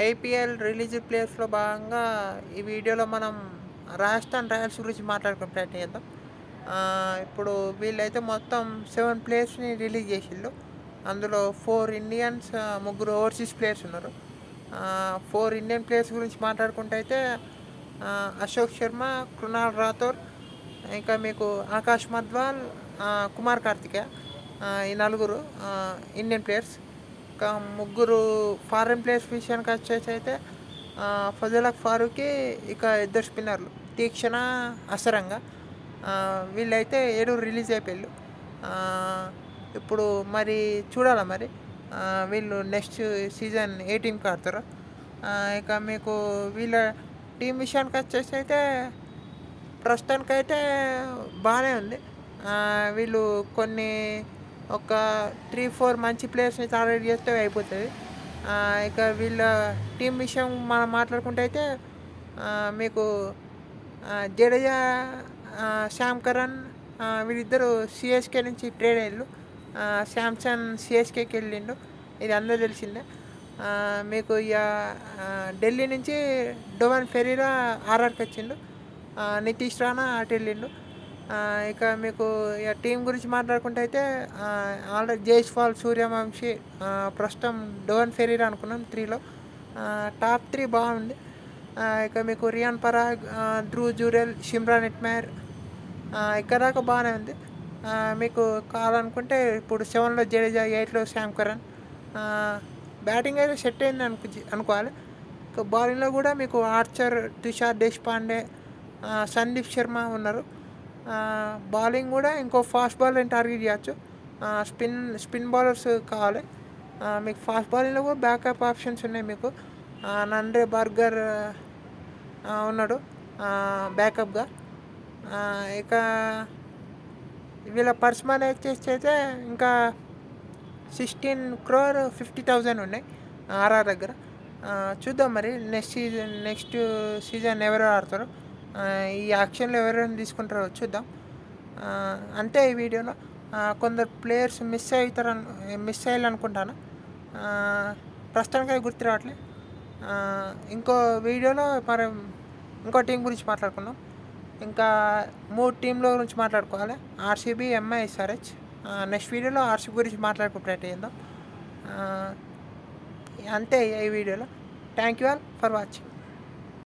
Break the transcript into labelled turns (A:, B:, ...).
A: IPL release ప్లేయర్స్‌లో భాగంగా ఈ వీడియోలో మనం రాజస్థాన్ రాయల్స్ గురించి మాట్లాడుకునే ప్రయత్నం చేద్దాం. ఇప్పుడు వీళ్ళైతే మొత్తం 7 ప్లేయర్స్‌ని రిలీజ్ చేసిల్లు. అందులో 4 ఇండియన్స్, ముగ్గురు ఓవర్సీస్ ప్లేయర్స్ ఉన్నారు. 4 ఇండియన్ ప్లేయర్స్ గురించి మాట్లాడుకుంటే అయితే అశోక్ శర్మ, కృణాల్ రాథోర్, ఇంకా మీకు ఆకాష్ మధ్వాల్, కుమార్ కార్తికేయ, ఈ నలుగురు ఇండియన్ ప్లేయర్స్. ఇంకా ముగ్గురు ఫారెన్ ప్లేయర్స్ విషయానికి వచ్చేసి అయితే ఫజలక్ ఫారూఖీ, ఇక ఇద్దరు స్పిన్నర్లు తీక్షణ, అసరంగ. వీళ్ళైతే 7 రిలీజ్ అయిపోయారు. ఇప్పుడు మరి చూడాలా మరి వీళ్ళు నెక్స్ట్ సీజన్ ఏ టీంకి ఆడతారో. ఇక మీకు వీళ్ళ టీం విషయానికి వచ్చేసి అయితే ప్రస్తుతానికైతే బాగానే ఉంది. వీళ్ళు కొన్ని ఒక 3-4 మంచి ప్లేయర్స్ని టార్గెట్ చేస్తే అయిపోతుంది. ఇక వీళ్ళ టీం విషయం మనం మాట్లాడుకుంటే అయితే మీకు జడేజా, శ్యామ్ కరణ్, వీళ్ళిద్దరూ సిఎస్కే నుంచి ట్రేడ్ అయ్యారు. శాంసన్ సిఎస్కేకి వెళ్ళిండు, ఇది అందరూ తెలిసిందే. మీకు ఇక ఢిల్లీ నుంచి డోవన్ ఫెరీరా ఆర్ఆర్కి వచ్చిండు. నితీష్ రాణా అటు వెళ్ళిండు. ఇక మీకు ఇక టీం గురించి మాట్లాడుకుంటే అయితే ఆల్రెడీ జైస్వాల్, సూర్యవంశీ, ప్రస్తుతం డోవన్ ఫెరీరా అనుకున్నాం 3లో. టాప్ 3 బాగుంది. ఇక మీకు రియాన్ పరాగ్, ధ్రువ్ జురెల్, షిమ్రాన్ ఎట్మైర్, ఇక్కడ దాకా బాగానే ఉంది. మీకు కావాలనుకుంటే ఇప్పుడు 7లో జడేజా, 8లో శ్యామ్ కరణ్. బ్యాటింగ్ అయితే సెట్ అయింది అనుకోవాలి. ఇక బౌలింగ్లో కూడా మీకు ఆర్చర్, తుషార్ దేశ్పాండే, సందీప్ శర్మ ఉన్నారు. బౌలింగ్ కూడా ఇంకో ఫాస్ట్ బౌలర్ని టార్గెట్ చేయొచ్చు. స్పిన్ బౌలర్స్ కావాలి. మీకు ఫాస్ట్ బౌలింగ్లో కూడా బ్యాకప్ ఆప్షన్స్ ఉన్నాయి. మీకు నండ్రే బర్గర్ ఉన్నాడు బ్యాకప్గా. ఇక వీళ్ళ పర్స్ మనీ వచ్చేసి అయితే ఇంకా 16,50,00,000 ఉన్నాయి ఆర్ఆర్ దగ్గర. చూద్దాం మరి నెక్స్ట్ సీజన్ ఎవరు ఆడతారో, ఈ యాక్షన్లో ఎవరైనా తీసుకుంటారో చూద్దాం. అంతే ఈ వీడియోలో. కొందరు ప్లేయర్స్ మిస్ అయ్యారనుకుంటాను. ప్రస్తుతానికి గుర్తు రావట్లేదు. ఇంకో వీడియోలో మరి ఇంకో టీం గురించి మాట్లాడుకుందాం. ఇంకా 3 టీంల గురించి మాట్లాడుకోవాలి: ఆర్సీబీ, ఎంఐ, ఎస్ఆర్హెచ్. నెక్స్ట్ వీడియోలో ఆర్సీబీ గురించి మాట్లాడుకునే ప్రయత్నం చేద్దాం. అంతే ఈ వీడియోలో. Thank you all for watching.